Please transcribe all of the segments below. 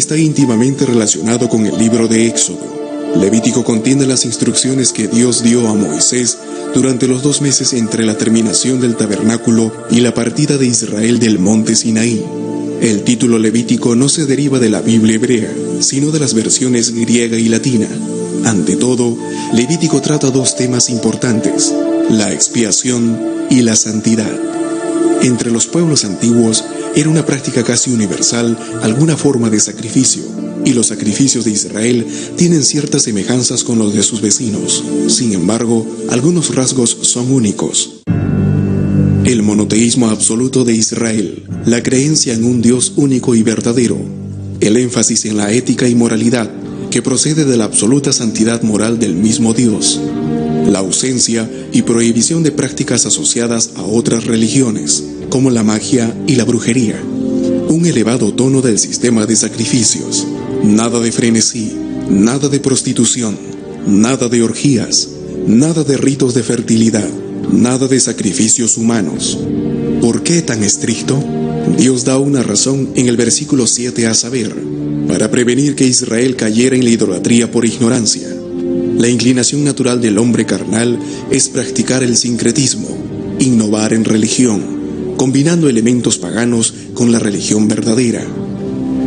está íntimamente relacionado con el libro de Éxodo. Levítico contiene las instrucciones que Dios dio a Moisés durante los 2 meses entre la terminación del tabernáculo y la partida de Israel del monte Sinaí. El título Levítico no se deriva de la Biblia hebrea, sino de las versiones griega y latina. Ante todo, Levítico trata 2 temas importantes: la expiación y la santidad. Entre los pueblos antiguos era una práctica casi universal alguna forma de sacrificio, y los sacrificios de Israel tienen ciertas semejanzas con los de sus vecinos. Sin embargo, algunos rasgos son únicos. El monoteísmo absoluto de Israel, la creencia en un Dios único y verdadero, el énfasis en la ética y moralidad, que procede de la absoluta santidad moral del mismo Dios, la ausencia y prohibición de prácticas asociadas a otras religiones, como la magia y la brujería, un elevado tono del sistema de sacrificios, nada de frenesí, nada de prostitución, nada de orgías, nada de ritos de fertilidad, nada de sacrificios humanos. ¿Por qué tan estricto? Dios da una razón en el versículo 7 a saber, para prevenir que Israel cayera en la idolatría por ignorancia. La inclinación natural del hombre carnal es practicar el sincretismo, innovar en religión, combinando elementos paganos con la religión verdadera.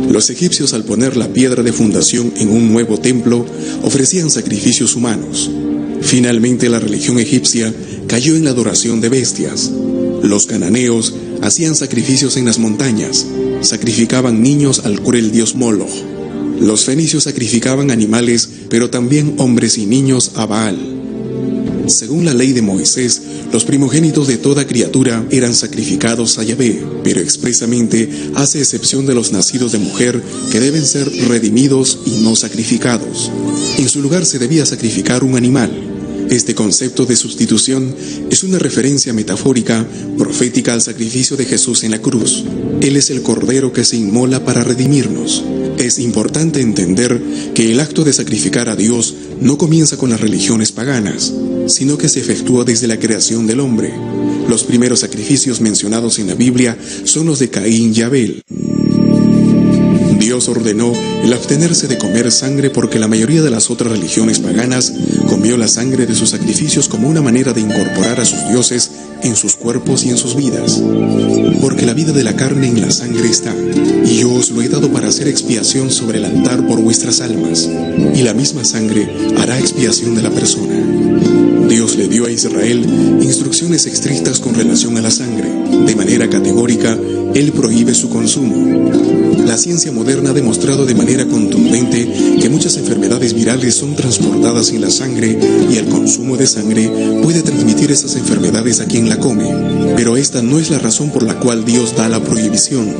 Los egipcios, al poner la piedra de fundación en un nuevo templo, ofrecían sacrificios humanos. Finalmente, la religión egipcia cayó en la adoración de bestias. Los cananeos hacían sacrificios en las montañas, sacrificaban niños al cruel dios Moloch. Los fenicios sacrificaban animales, pero también hombres y niños a Baal. Según la ley de Moisés, los primogénitos de toda criatura eran sacrificados a Yahvé, pero expresamente hace excepción de los nacidos de mujer, que deben ser redimidos y no sacrificados. En su lugar se debía sacrificar un animal. Este concepto de sustitución es una referencia metafórica, profética al sacrificio de Jesús en la cruz. Él es el Cordero que se inmola para redimirnos. Es importante entender que el acto de sacrificar a Dios no comienza con las religiones paganas, sino que se efectúa desde la creación del hombre. Los primeros sacrificios mencionados en la Biblia son los de Caín y Abel. Dios ordenó el abstenerse de comer sangre porque la mayoría de las otras religiones paganas comió la sangre de sus sacrificios como una manera de incorporar a sus dioses en sus cuerpos y en sus vidas. Porque la vida de la carne en la sangre está, y yo os lo he dado para hacer expiación sobre el altar por vuestras almas, y la misma sangre hará expiación de la persona. Dios le dio a Israel instrucciones estrictas con relación a la sangre. De manera categórica, Él prohíbe su consumo. La ciencia moderna ha demostrado de manera contundente que muchas enfermedades virales son transportadas en la sangre y el consumo de sangre puede transmitir esas enfermedades a quien la come. Pero esta no es la razón por la cual Dios da la prohibición.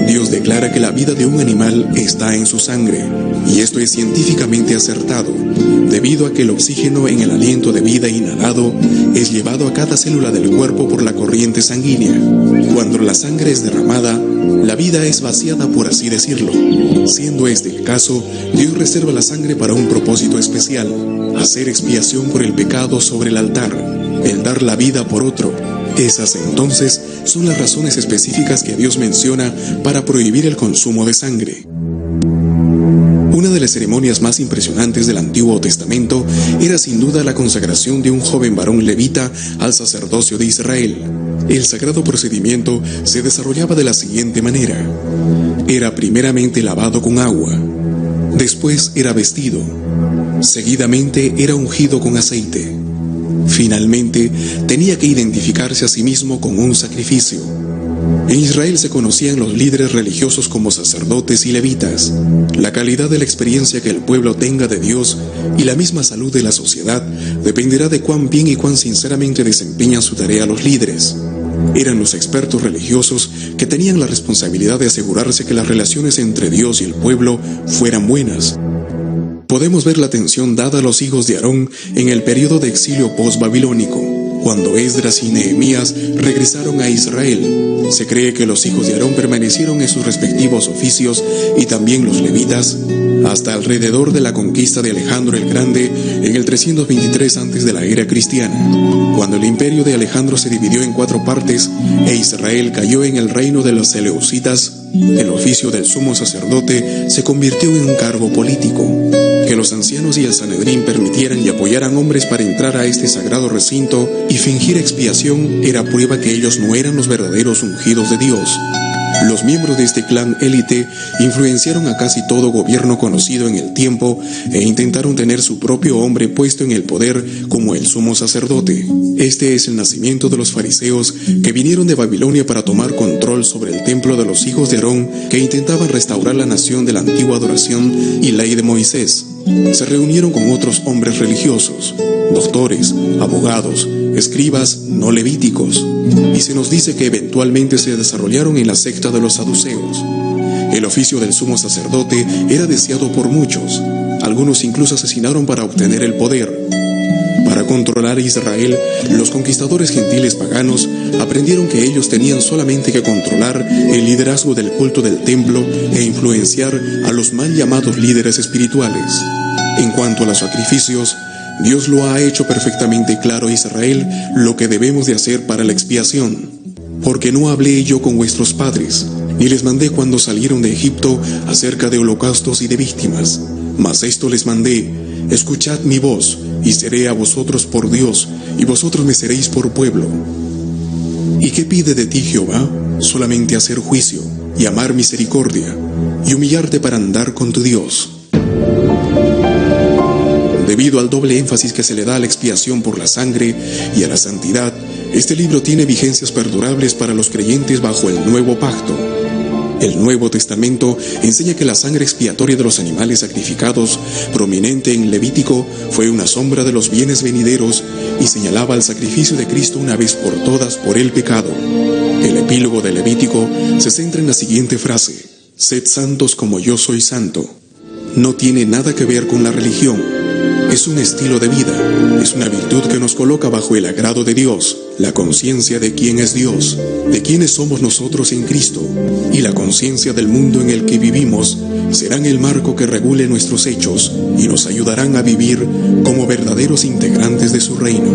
Dios declara que la vida de un animal está en su sangre, y esto es científicamente acertado, debido a que el oxígeno en el aliento de vida inhalado es llevado a cada célula del cuerpo por la corriente sanguínea. Cuando la sangre es derramada, la vida es vaciada, por así decirlo. Siendo este el caso, Dios reserva la sangre para un propósito especial: hacer expiación por el pecado sobre el altar, el dar la vida por otro. Esas entonces son las razones específicas que Dios menciona para prohibir el consumo de sangre. Una de las ceremonias más impresionantes del Antiguo Testamento era sin duda la consagración de un joven varón levita al sacerdocio de Israel. El sagrado procedimiento se desarrollaba de la siguiente manera: era primeramente lavado con agua, después era vestido, seguidamente era ungido con aceite. Finalmente, tenía que identificarse a sí mismo con un sacrificio. En Israel se conocían los líderes religiosos como sacerdotes y levitas. La calidad de la experiencia que el pueblo tenga de Dios y la misma salud de la sociedad dependerá de cuán bien y cuán sinceramente desempeñan su tarea los líderes. Eran los expertos religiosos que tenían la responsabilidad de asegurarse que las relaciones entre Dios y el pueblo fueran buenas. Podemos ver la atención dada a los hijos de Aarón en el periodo de exilio post-babilónico, cuando Esdras y Nehemías regresaron a Israel. Se cree que los hijos de Aarón permanecieron en sus respectivos oficios, y también los levitas, hasta alrededor de la conquista de Alejandro el Grande en el 323 antes de la era cristiana, cuando el imperio de Alejandro se dividió en 4 partes e Israel cayó en el reino de los seleucitas. El oficio del sumo sacerdote se convirtió en un cargo político. Que los ancianos y el Sanedrín permitieran y apoyaran hombres para entrar a este sagrado recinto y fingir expiación era prueba que ellos no eran los verdaderos ungidos de Dios. Los miembros de este clan élite influenciaron a casi todo gobierno conocido en el tiempo e intentaron tener su propio hombre puesto en el poder como el sumo sacerdote. Este es el nacimiento de los fariseos que vinieron de Babilonia para tomar control sobre el templo de los hijos de Aarón, que intentaban restaurar la nación de la antigua adoración y ley de Moisés. Se reunieron con otros hombres religiosos, doctores, abogados, escribas no levíticos, y se nos dice que eventualmente se desarrollaron en la secta de los saduceos. El oficio del sumo sacerdote era deseado por muchos. Algunos incluso asesinaron para obtener el poder. Para controlar a Israel, los conquistadores gentiles paganos aprendieron que ellos tenían solamente que controlar el liderazgo del culto del templo e influenciar a los mal llamados líderes espirituales. En cuanto a los sacrificios, Dios lo ha hecho perfectamente claro a Israel lo que debemos de hacer para la expiación. Porque no hablé yo con vuestros padres, ni les mandé cuando salieron de Egipto acerca de holocaustos y de víctimas. Mas esto les mandé: escuchad mi voz, y seré a vosotros por Dios, y vosotros me seréis por pueblo. ¿Y qué pide de ti Jehová? Solamente hacer juicio, y amar misericordia, y humillarte para andar con tu Dios. Debido al doble énfasis que se le da a la expiación por la sangre y a la santidad, este libro tiene vigencias perdurables para los creyentes bajo el Nuevo Pacto. El Nuevo Testamento enseña que la sangre expiatoria de los animales sacrificados, prominente en Levítico, fue una sombra de los bienes venideros y señalaba al sacrificio de Cristo una vez por todas por el pecado. El epílogo de Levítico se centra en la siguiente frase: sed santos como yo soy santo. No tiene nada que ver con la religión. Es un estilo de vida, es una virtud que nos coloca bajo el agrado de Dios, la conciencia de quién es Dios, de quiénes somos nosotros en Cristo, y la conciencia del mundo en el que vivimos serán el marco que regule nuestros hechos y nos ayudarán a vivir como verdaderos integrantes de su reino.